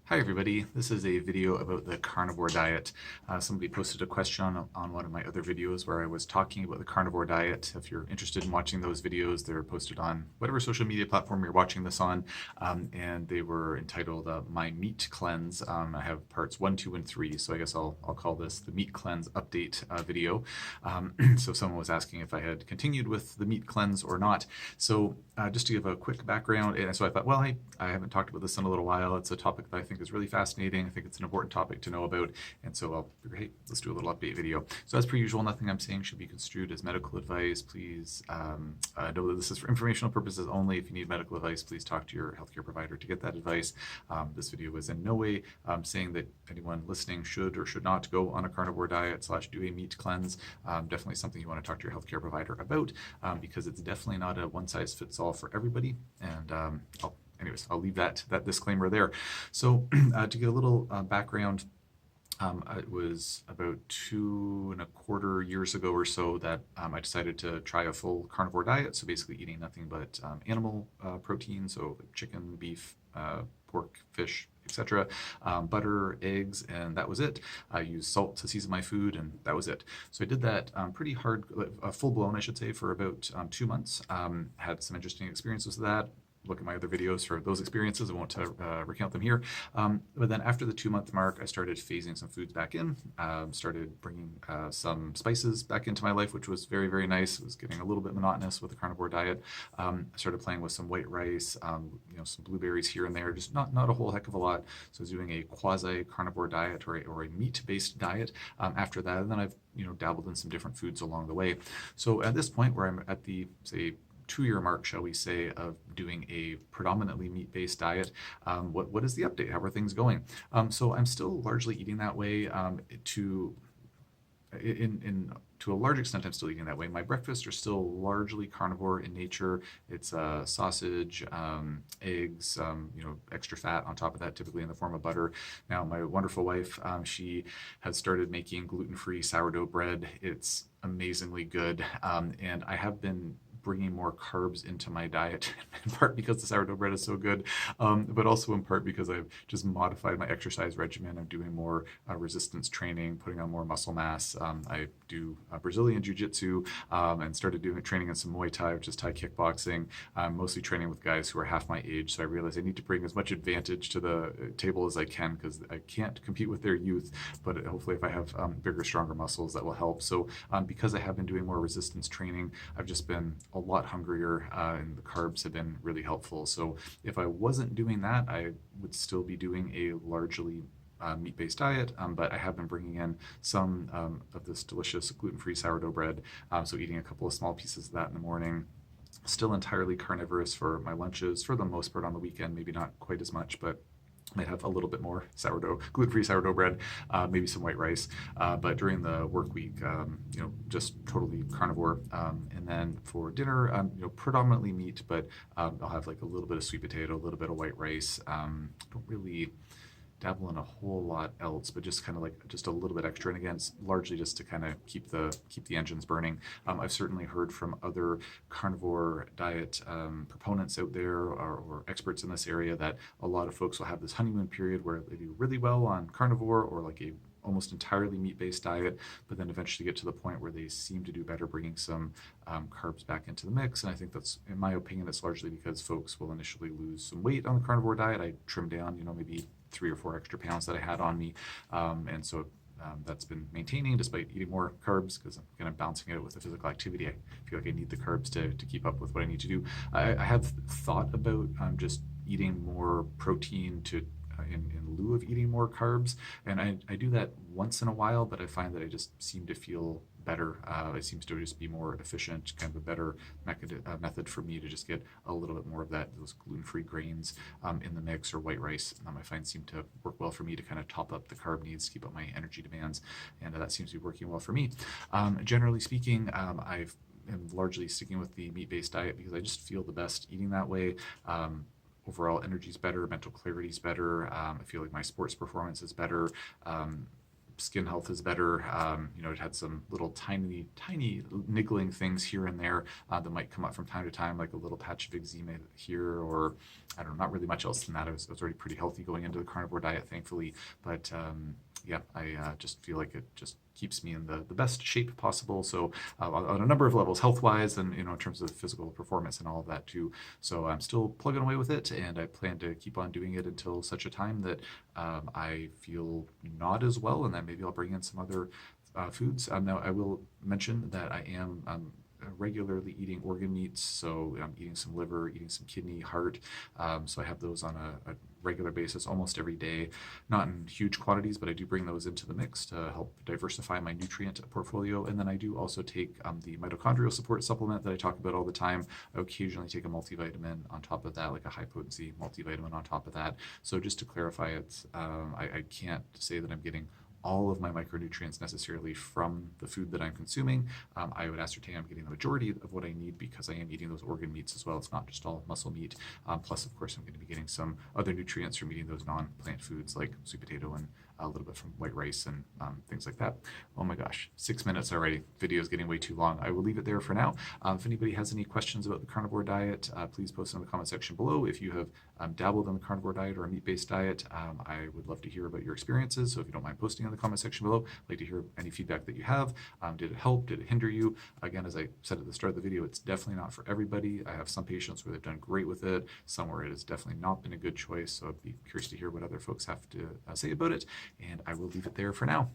Hi everybody, this is a video about the carnivore diet. Somebody posted a question on one of my other videos where I was talking about the carnivore diet. If you're interested in watching those videos, they're posted on whatever social media platform you're watching this on, and they were entitled My Meat Cleanse. I have parts 1, 2, and 3, so I guess I'll call this the Meat Cleanse update video. So someone was asking if I had continued with the meat cleanse or not. So just to give a quick background, and so I thought, well, I haven't talked about this in a little while. It's a topic that I think is really fascinating. I think it's an important topic to know about, and so I'll figure, hey, let's do a little update video. So as per usual, nothing I'm saying should be construed as medical advice. Please know that this is for informational purposes only. If you need medical advice, please talk to your healthcare provider to get that advice. This video is in no way saying that anyone listening should or should not go on a carnivore diet / do a meat cleanse. Definitely something you want to talk to your healthcare provider about, because it's definitely not a one-size-fits-all for everybody. And Anyways, I'll leave that disclaimer there. So to get a little background, it was about 2.25 years ago or so that I decided to try a full carnivore diet. So basically eating nothing but animal protein, so chicken, beef, pork, fish, etc., butter, eggs, and that was it. I used salt to season my food, and that was it. So I did that pretty hard, full blown, I should say, for about 2 months. Had some interesting experiences with that. Look at my other videos for those experiences. I won't recount them here. But then after the 2-month mark, I started phasing some foods back in, started bringing some spices back into my life, which was very, very nice. It was getting a little bit monotonous with the carnivore diet. I started playing with some white rice, some blueberries here and there, just not a whole heck of a lot. So I was doing a quasi-carnivore diet or a meat-based diet after that. And then I've dabbled in some different foods along the way. So at this point where I'm at the, say, 2-year mark, shall we say, of doing a predominantly meat-based diet. What is the update? How are things going? So I'm still largely eating that way. To a large extent, I'm still eating that way. My breakfasts are still largely carnivore in nature. It's sausage, eggs, extra fat on top of that, typically in the form of butter. Now, my wonderful wife, she has started making gluten-free sourdough bread. It's amazingly good, and I have been bringing more carbs into my diet, in part because the sourdough bread is so good, but also in part because I've just modified my exercise regimen. I'm doing more resistance training, putting on more muscle mass. I do Brazilian Jiu-Jitsu and started doing training in some Muay Thai, which is Thai kickboxing. I'm mostly training with guys who are half my age, so I realized I need to bring as much advantage to the table as I can, because I can't compete with their youth, but hopefully if I have bigger, stronger muscles, that will help. So because I have been doing more resistance training, I've just been a lot hungrier, and the carbs have been really helpful. So if I wasn't doing that, I would still be doing a largely meat-based diet, but I have been bringing in some of this delicious gluten-free sourdough bread, so eating a couple of small pieces of that in the morning. Still entirely carnivorous for my lunches, for the most part on the weekend, maybe not quite as much, but might have a little bit more gluten-free sourdough bread, maybe some white rice. But during the work week, just totally carnivore. And then for dinner, predominantly meat, but I'll have like a little bit of sweet potato, a little bit of white rice. Don't really dabble in a whole lot else, but just kind of like just a little bit extra, and again, it's largely just to kind of keep the engines burning. I've certainly heard from other carnivore diet proponents out there, or experts in this area, that a lot of folks will have this honeymoon period where they do really well on carnivore or like a almost entirely meat-based diet, but then eventually get to the point where they seem to do better bringing some carbs back into the mix. And I think that's, in my opinion, it's largely because folks will initially lose some weight on the carnivore diet. I trim down, maybe 3 or 4 extra pounds that I had on me, and so that's been maintaining despite eating more carbs, because I'm kind of balancing it with the physical activity. I feel like I need the carbs to keep up with what I need to do. I have thought about just eating more protein in lieu of eating more carbs, and I do that once in a while, but I find that I just seem to feel better. It seems to just be more efficient, kind of a better method for me to just get a little bit more of those gluten-free grains in the mix, or white rice. I find seem to work well for me to kind of top up the carb needs, keep up my energy demands, and that seems to be working well for me. Generally speaking, I am largely sticking with the meat-based diet because I just feel the best eating that way. Overall energy is better, mental clarity is better. I feel like my sports performance is better. skin health is better. It had some little tiny, tiny niggling things here and there that might come up from time to time, like a little patch of eczema here, or I don't know, not really much else than that. I was already pretty healthy going into the carnivore diet, thankfully. But yeah, I just feel like it just keeps me in the best shape possible. So on a number of levels, health-wise, and in terms of physical performance and all of that too. So I'm still plugging away with it, and I plan to keep on doing it until such a time that I feel not as well, and then maybe I'll bring in some other foods. Now I will mention that I am regularly eating organ meats, so I'm eating some liver, eating some kidney, heart. So I have those on a regular basis almost every day, not in huge quantities, but I do bring those into the mix to help diversify my nutrient portfolio. And then I do also take the mitochondrial support supplement that I talk about all the time. I occasionally take a multivitamin on top of that, like a high potency multivitamin on top of that. So just to clarify it, I can't say that I'm getting all of my micronutrients necessarily from the food that I'm consuming. I would ascertain I'm getting the majority of what I need because I am eating those organ meats as well. It's not just all muscle meat. Plus, of course, I'm going to be getting some other nutrients from eating those non-plant foods like sweet potato and a little bit from white rice and things like that. Oh my gosh, 6 minutes already. Video is getting way too long. I will leave it there for now. If anybody has any questions about the carnivore diet, please post them in the comment section below. If you have dabbled in the carnivore diet or a meat-based diet, I would love to hear about your experiences. So if you don't mind posting in the comment section below, I'd like to hear any feedback that you have. Did it help? Did it hinder you? Again, as I said at the start of the video, it's definitely not for everybody. I have some patients where they've done great with it, some where it has definitely not been a good choice. So I'd be curious to hear what other folks have to say about it. And I will leave it there for now.